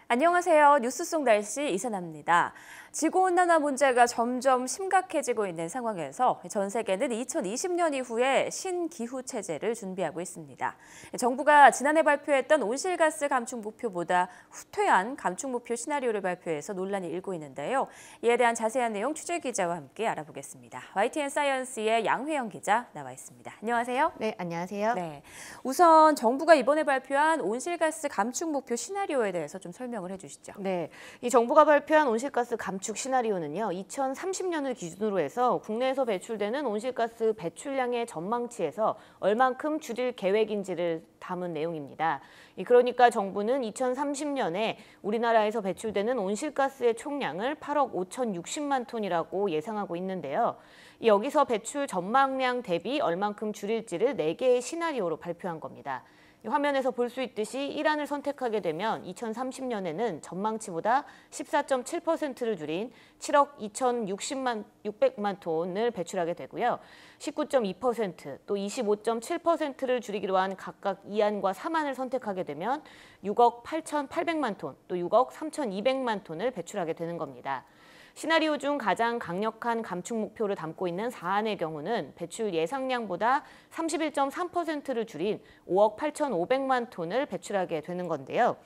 안녕하세요. 뉴스 속 날씨 이선아입니다. 지구온난화 문제가 점점 심각해지고 있는 상황에서 전 세계는 2020년 이후에 신기후 체제를 준비하고 있습니다. 정부가 지난해 발표했던 온실가스 감축 목표보다 후퇴한 감축 목표 시나리오를 발표해서 논란이 일고 있는데요. 이에 대한 자세한 내용 취재 기자와 함께 알아보겠습니다. YTN 사이언스의 양회영 기자 나와 있습니다. 안녕하세요. 네, 안녕하세요. 네, 우선 정부가 이번에 발표한 온실가스 감축 목표 시나리오에 대해서 좀 설명을 해주시죠. 네, 이 정부가 발표한 온실가스 감축 시나리오는요, 2030년을 기준으로 해서 국내에서 배출되는 온실가스 배출량의 전망치에서 얼만큼 줄일 계획인지를 담은 내용입니다. 그러니까 정부는 2030년에 우리나라에서 배출되는 온실가스의 총량을 8억 5,060만 톤이라고 예상하고 있는데요. 여기서 배출 전망량 대비 얼만큼 줄일지를 4개의 시나리오로 발표한 겁니다. 화면에서 볼 수 있듯이 1안을 선택하게 되면 2030년에는 전망치보다 14.7%를 줄인 7억 2,060만 톤을 배출하게 되고요. 19.2%, 또 25.7%를 줄이기로 한 각각 2안과 3안을 선택하게 되면 6억 8,800만 톤, 또 6억 3,200만 톤을 배출하게 되는 겁니다. 시나리오 중 가장 강력한 감축 목표를 담고 있는 4안의 경우는 배출 예상량보다 31.3%를 줄인 5억 8,500만 톤을 배출하게 되는 건데요.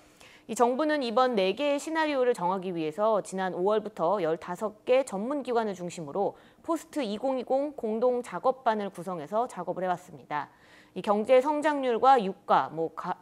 이 정부는 이번 4개의 시나리오를 정하기 위해서 지난 5월부터 15개 전문기관을 중심으로 포스트 2020 공동 작업반을 구성해서 작업을 해왔습니다. 이 경제 성장률과 유가,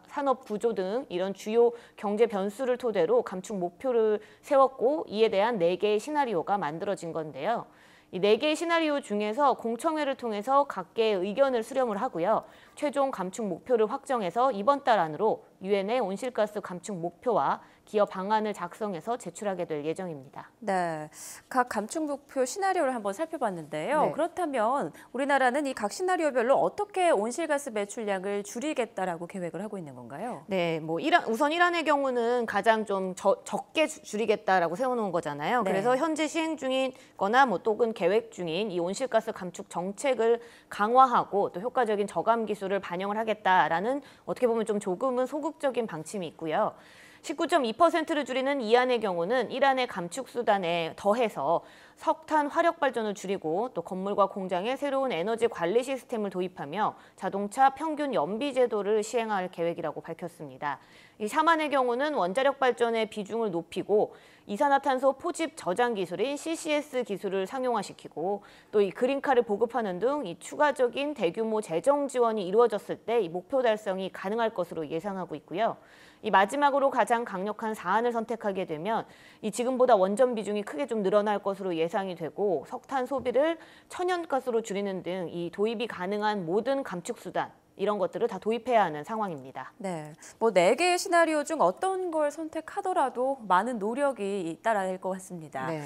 산업 구조 등 이런 주요 경제 변수를 토대로 감축 목표를 세웠고 이에 대한 4개의 시나리오가 만들어진 건데요. 이 4개의 시나리오 중에서 공청회를 통해서 각계의 의견을 수렴을 하고요. 최종 감축 목표를 확정해서 이번 달 안으로 유엔의 온실가스 감축 목표와 기업 방안을 작성해서 제출하게 될 예정입니다. 네, 각 감축 목표 시나리오를 한번 살펴봤는데요. 네. 그렇다면 우리나라는 이 각 시나리오별로 어떻게 온실가스 배출량을 줄이겠다라고 계획을 하고 있는 건가요? 네, 우선 1안의 경우는 가장 좀 적게 줄이겠다라고 세워놓은 거잖아요. 네. 그래서 현재 시행 중인 거나 또는 계획 중인 이 온실가스 감축 정책을 강화하고 또 효과적인 저감 기술을 반영을 하겠다라는 어떻게 보면 좀 조금은 소극적인 방침이 있고요. 19.2%를 줄이는 2안의 경우는 1안의 감축 수단에 더해서 석탄 화력 발전을 줄이고 또 건물과 공장에 새로운 에너지 관리 시스템을 도입하며 자동차 평균 연비 제도를 시행할 계획이라고 밝혔습니다. 이 3안의 경우는 원자력 발전의 비중을 높이고 이산화탄소 포집 저장 기술인 CCS 기술을 상용화시키고 또 이 그린카를 보급하는 등 이 추가적인 대규모 재정 지원이 이루어졌을 때 이 목표 달성이 가능할 것으로 예상하고 있고요. 이 마지막으로 가장 강력한 4안을 선택하게 되면 이 지금보다 원전 비중이 크게 좀 늘어날 것으로 예상이 되고 석탄 소비를 천연가스로 줄이는 등 이 도입이 가능한 모든 감축 수단 이런 것들을 다 도입해야 하는 상황입니다. 네, 4개의 시나리오 중 어떤 걸 선택하더라도 많은 노력이 따라야 할 것 같습니다. 네.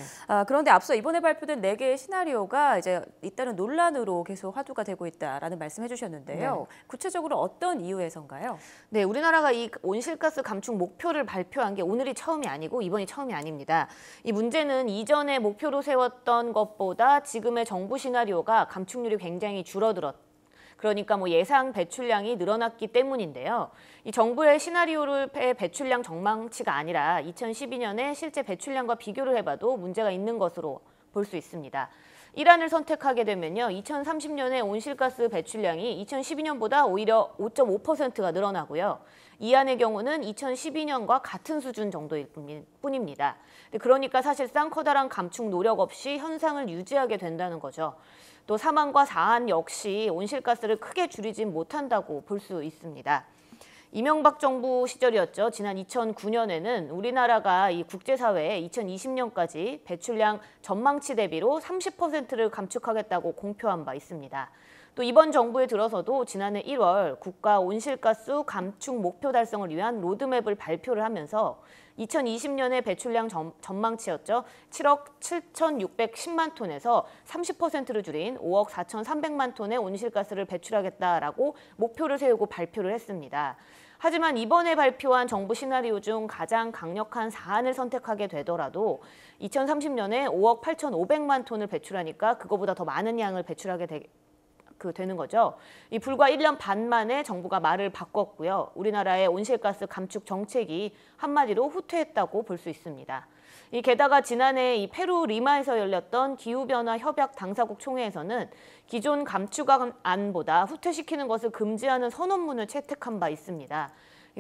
그런데 앞서 이번에 발표된 4개의 시나리오가 이제 잇따른 논란으로 계속 화두가 되고 있다라는 말씀해 주셨는데요. 네. 구체적으로 어떤 이유에선가요? 네, 우리나라가 이 온실가스 감축 목표를 발표한 게 오늘이 처음이 아니고 이번이 처음이 아닙니다. 이 문제는 이전에 목표로 세웠던 것보다 지금의 정부 시나리오가 감축률이 굉장히 그러니까 예상 배출량이 늘어났기 때문인데요. 이 정부의 시나리오의 배출량 전망치가 아니라 2012년에 실제 배출량과 비교를 해봐도 문제가 있는 것으로 볼 수 있습니다. 1안을 선택하게 되면요, 2030년에 온실가스 배출량이 2012년보다 오히려 5.5%가 늘어나고요. 2안의 경우는 2012년과 같은 수준 정도일 뿐입니다. 그러니까 사실상 커다란 감축 노력 없이 현상을 유지하게 된다는 거죠. 또 3안과 4안 역시 온실가스를 크게 줄이진 못한다고 볼 수 있습니다. 이명박 정부 시절이었죠. 지난 2009년에는 우리나라가 이 국제사회에 2020년까지 배출량 전망치 대비로 30%를 감축하겠다고 공표한 바 있습니다. 또 이번 정부에 들어서도 지난해 1월 국가 온실가스 감축 목표 달성을 위한 로드맵을 발표를 하면서 2020년의 배출량 전망치였죠. 7억 7,610만 톤에서 30%를 줄인 5억 4,300만 톤의 온실가스를 배출하겠다라고 목표를 세우고 발표를 했습니다. 하지만 이번에 발표한 정부 시나리오 중 가장 강력한 4안을 선택하게 되더라도 2030년에 5억 8,500만 톤을 배출하니까 그거보다 더 많은 양을 배출하게 되는 거죠. 이 불과 1년 반 만에 정부가 말을 바꿨고요. 우리나라의 온실가스 감축 정책이 한마디로 후퇴했다고 볼 수 있습니다. 게다가 지난해 이 페루 리마에서 열렸던 기후변화 협약 당사국 총회에서는 기존 감축안보다 후퇴시키는 것을 금지하는 선언문을 채택한 바 있습니다.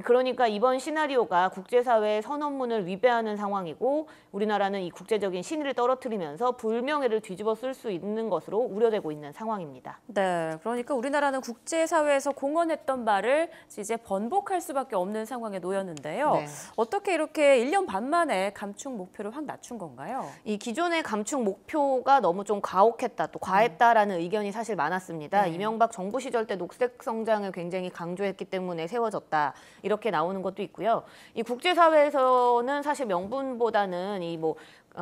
그러니까 이번 시나리오가 국제사회의 선언문을 위배하는 상황이고 우리나라는 이 국제적인 신의를 떨어뜨리면서 불명예를 뒤집어 쓸 수 있는 것으로 우려되고 있는 상황입니다. 네, 그러니까 우리나라는 국제사회에서 공언했던 말을 이제 번복할 수밖에 없는 상황에 놓였는데요. 네. 어떻게 이렇게 1년 반 만에 감축 목표를 확 낮춘 건가요? 이 기존의 감축 목표가 너무 좀 가혹했다, 또 과했다라는 의견이 사실 많았습니다. 네. 이명박 정부 시절 때 녹색 성장을 굉장히 강조했기 때문에 세워졌다. 이렇게 나오는 것도 있고요. 이 국제사회에서는 사실 명분보다는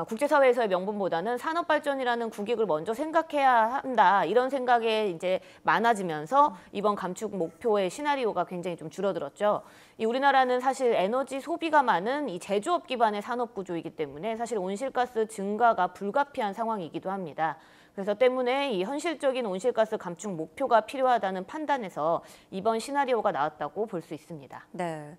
국제사회에서의 명분보다는 산업 발전이라는 국익을 먼저 생각해야 한다. 이런 생각에 이제 많아지면서 이번 감축 목표의 시나리오가 굉장히 좀 줄어들었죠. 우리나라는 사실 에너지 소비가 많은 이 제조업 기반의 산업 구조이기 때문에 사실 온실가스 증가가 불가피한 상황이기도 합니다. 그래서 때문에 이 현실적인 온실가스 감축 목표가 필요하다는 판단에서 이번 시나리오가 나왔다고 볼 수 있습니다. 네.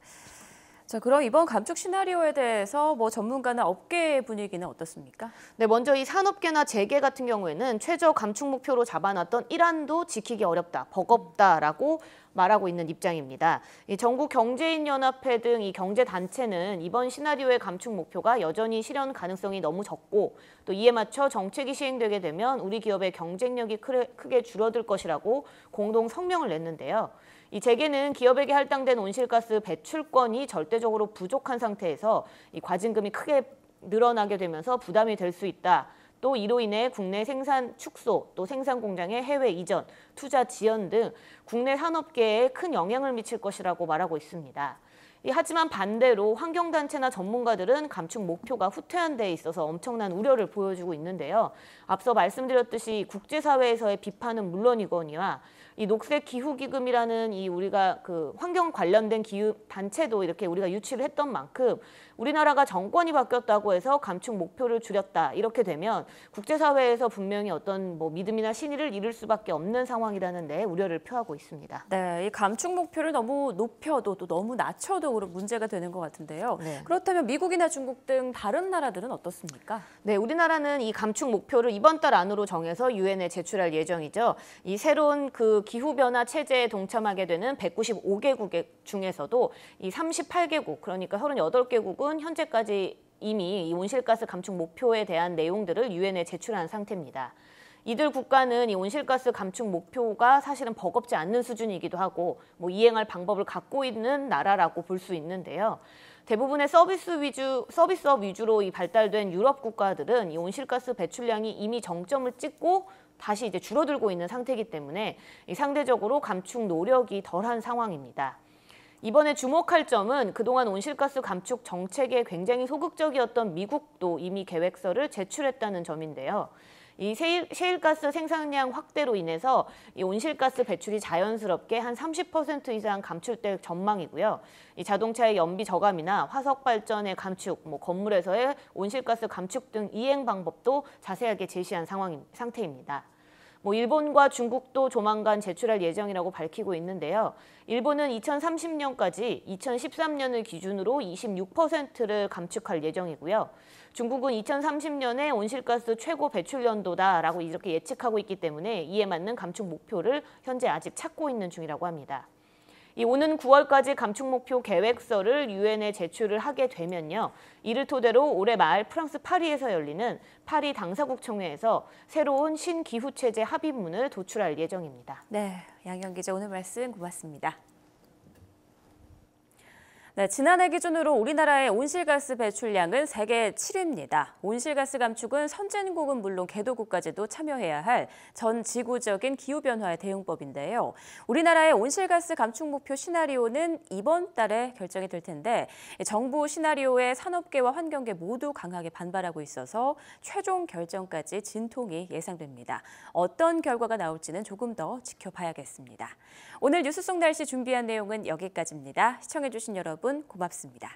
자, 그럼 이번 감축 시나리오에 대해서 전문가나 업계 분위기는 어떻습니까? 네, 먼저 이 산업계나 재계 같은 경우에는 최저 감축 목표로 잡아놨던 1안도 지키기 어렵다, 버겁다라고 말하고 있는 입장입니다. 이 전국경제인연합회 등 이 경제단체는 이번 시나리오의 감축 목표가 여전히 실현 가능성이 너무 적고 또 이에 맞춰 정책이 시행되게 되면 우리 기업의 경쟁력이 크게 줄어들 것이라고 공동 성명을 냈는데요. 이 재계는 기업에게 할당된 온실가스 배출권이 절대적으로 부족한 상태에서 이 과징금이 크게 늘어나게 되면서 부담이 될 수 있다. 또 이로 인해 국내 생산 축소, 또 생산 공장의 해외 이전, 투자 지연 등 국내 산업계에 큰 영향을 미칠 것이라고 말하고 있습니다. 하지만 반대로 환경단체나 전문가들은 감축 목표가 후퇴한 데 있어서 엄청난 우려를 보여주고 있는데요. 앞서 말씀드렸듯이 국제사회에서의 비판은 물론이거니와 이 녹색 기후기금이라는 우리가 환경 관련된 기후 단체도 이렇게 우리가 유치를 했던 만큼 우리나라가 정권이 바뀌었다고 해서 감축 목표를 줄였다 이렇게 되면 국제사회에서 분명히 어떤 믿음이나 신의를 잃을 수밖에 없는 상황이라는 데 우려를 표하고 있습니다. 네, 이 감축 목표를 너무 높여도 또 너무 낮춰도 문제가 되는 것 같은데요. 네. 그렇다면 미국이나 중국 등 다른 나라들은 어떻습니까? 네, 우리나라는 이 감축 목표를 이번 달 안으로 정해서 유엔에 제출할 예정이죠. 이 새로운 기후변화 체제에 동참하게 되는 195개국 중에서도 이 38개국, 그러니까 38개국은 현재까지 이미 이 온실가스 감축 목표에 대한 내용들을 유엔에 제출한 상태입니다. 이들 국가는 이 온실가스 감축 목표가 사실은 버겁지 않는 수준이기도 하고 이행할 방법을 갖고 있는 나라라고 볼 수 있는데요. 대부분의 서비스업 위주로 발달된 유럽 국가들은 이 온실가스 배출량이 이미 정점을 찍고 다시 이제 줄어들고 있는 상태이기 때문에 상대적으로 감축 노력이 덜한 상황입니다. 이번에 주목할 점은 그동안 온실가스 감축 정책에 굉장히 소극적이었던 미국도 이미 계획서를 제출했다는 점인데요. 이 셰일가스 생산량 확대로 인해서 이 온실가스 배출이 자연스럽게 한 30% 이상 감출될 전망이고요. 이 자동차의 연비 저감이나 화석 발전의 감축, 건물에서의 온실가스 감축 등 이행 방법도 자세하게 제시한 상태입니다. 일본과 중국도 조만간 제출할 예정이라고 밝히고 있는데요. 일본은 2030년까지 2013년을 기준으로 26%를 감축할 예정이고요. 중국은 2030년에 온실가스 최고 배출 연도다라고 이렇게 예측하고 있기 때문에 이에 맞는 감축 목표를 현재 아직 찾고 있는 중이라고 합니다. 오는 9월까지 감축 목표 계획서를 유엔에 제출을 하게 되면요. 이를 토대로 올해 말 프랑스 파리에서 열리는 파리 당사국 총회에서 새로운 신기후체제 합의문을 도출할 예정입니다. 네, 양현 기자 오늘 말씀 고맙습니다. 네, 지난해 기준으로 우리나라의 온실가스 배출량은 세계 7위입니다. 온실가스 감축은 선진국은 물론 개도국까지도 참여해야 할 전 지구적인 기후변화의 대응법인데요. 우리나라의 온실가스 감축 목표 시나리오는 이번 달에 결정이 될 텐데 정부 시나리오에 산업계와 환경계 모두 강하게 반발하고 있어서 최종 결정까지 진통이 예상됩니다. 어떤 결과가 나올지는 조금 더 지켜봐야겠습니다. 오늘 뉴스 속 날씨 준비한 내용은 여기까지입니다. 시청해주신 여러분 고맙습니다.